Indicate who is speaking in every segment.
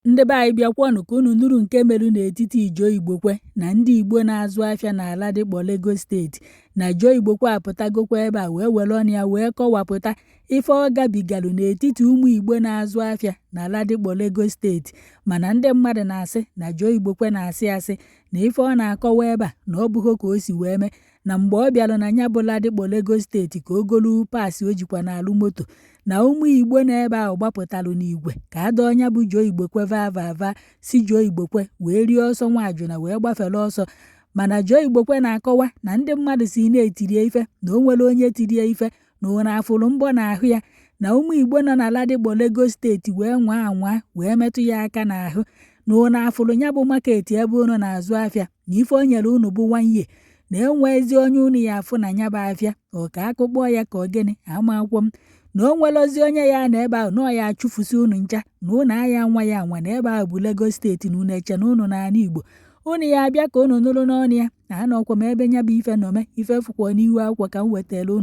Speaker 1: Ndị be anyị bịakwanụ ka unu nụrụ nke merụ n'etiti Ijo Igbokwe na ndị Igbo na-azụ afịa na Ladipo Lagos steeti. Na Ijo Igbokwe apụtagokwa ebe a wee were ọnụ ya wee kọwapụta ife ọ gabigalụ n'etiti ụmụ Igbo na-azụ afịa na Ladipo Lagos steeti. Mana ndị mmadụ na-asị na Ijo Igbokwe na-asị asị na ife ọ na-akọwa ebe a na ọ bụghị ka o si wee mee, na mgbe ọ bịara na nya bụ Ladipo Lagos steeti ka o golu paasị o jikwa n'alụ moto na ụmụ Igbo n'ebe ahụ gbapụtalụ n'igwe ka a dọọ nya bụ Ijo Igbokwe vava si Ijo Igbokwe wee rie ọsọ nwaajụna wee gbafere ọsọ. Mana Ijo Igbokwe na-akọwa na ndị mmadụ si na-etirie ife na o nwere onye tirie ife na ọ na-afụrụ mbọ n'ahụ ya, na ụmụ Igbo nọ na Ladipo Lagos steeti wee nwaa anwa wee metụ ya aka n'ahụ, na ọ na-afụrụ nya bụ maketi ebe unu na-azụ afịa na ife o nyere unu bụ 1 year, na enwe ezi onye unu ya afụ na nya bụ afịa ọ ka akụkpọ ya ka ọ gịnị amakwọ m, na o nwere ozi onye ya na ebe ahụ na ọ ya achụfusi unu ncha na unu aya nwa ya anwa na ebe ahụ bụ Lagos steeti na unu eche na unu na ala Igbo. Unu ya abịa ka unu nụrụ n'ọnụ ya na anọkwa m ebe nya bụ ife nọme ife fụkwa n'ihu akwụkwọ ka m wetara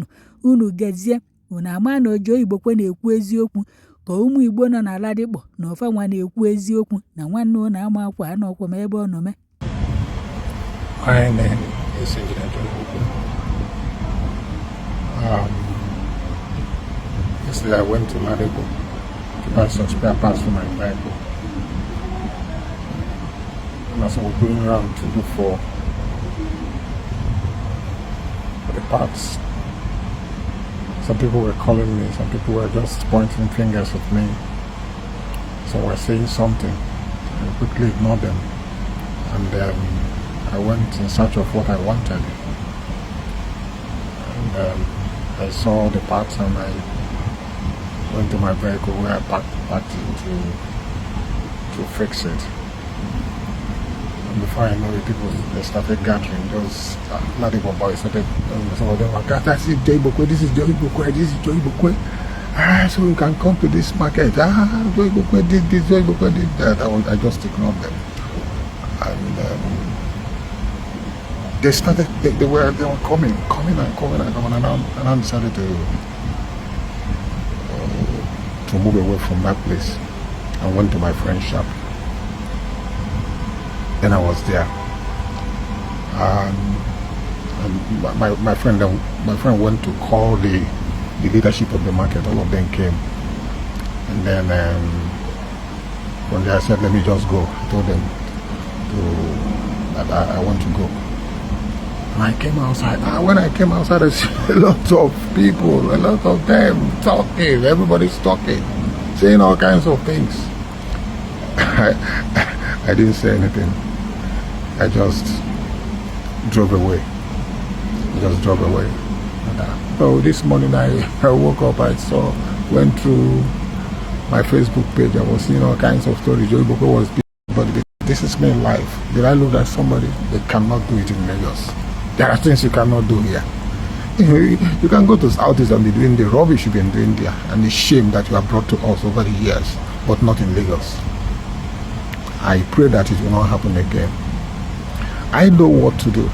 Speaker 1: unu gezie. Unu ama na Ijo Igbokwe na-ekwu eziokwu ka ụmụ Igbo nọ na Ladipo na ofe nwa na-ekwu eziokwu na nwanne unu ama akwa anọkwa m ebe ọ nọme.
Speaker 2: Yesterday I went to Ladipo to buy some spare parts for my vehicle. And as I was going around to look for the parts, some people were calling me, some people were just pointing fingers at me. Some were saying something. I quickly ignored them. And I went in search of what I wanted. And I saw the parts and I went to my vehicle where I packed it to fix it. And before I know it, they started gathering. Those Ladipo boys started, some of them were gathering. This is Ijo Igbokwe, this is Ijo Igbokwe, this is Ijo Igbokwe. So you can come to this market. Ijo Igbokwe did this, Ijo Igbokwe did that. I just ignored them. And they started, they were coming and I decided to move away from that place. I went to my friend's shop. Then I was there. And my friend went to call the leadership of the market. All of them came. And then one day I said, let me just go. I told them that I want to go. And I came outside. When I came outside, I saw a lot of people, a lot of them talking. Everybody's talking, saying all kinds of things. I didn't say anything. I just drove away. So this morning I woke up, went through my Facebook page. I was seeing all kinds of stories. Ijo Igbokwe was being, but this is me in life. Did I look at somebody? They cannot do it in Lagos. There are things you cannot do here. You can go to Southeast and be doing the rubbish you've been doing there and the shame that you have brought to us over the years, but not in Lagos. I pray that it will not happen again. I know what to do.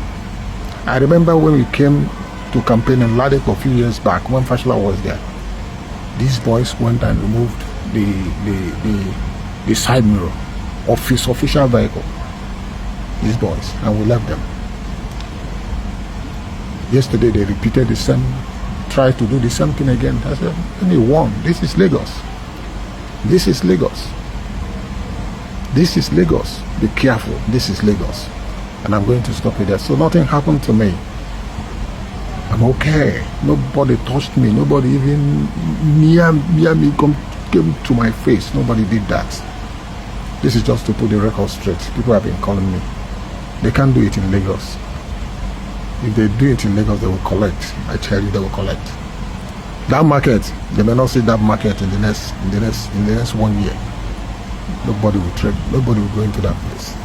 Speaker 2: I remember when we came to campaign in Ladipo a few years back when Fashola was there. These boys went and removed the side mirror of his official vehicle. These boys, and we left them. Yesterday they repeated the same, tried to do the same thing again. I said, only one. This is Lagos. This is Lagos. This is Lagos. Be careful. This is Lagos. And I'm going to stop it there. So nothing happened to me. I'm okay. Nobody touched me. Nobody even near me came to my face. Nobody did that. This is just to put the record straight. People have been calling me. They can't do it in Lagos. If they do it in Lagos, they will collect. I tell you, they will collect. That market, they may not see that market in the next 1 year. Nobody will trade. Nobody will go into that place.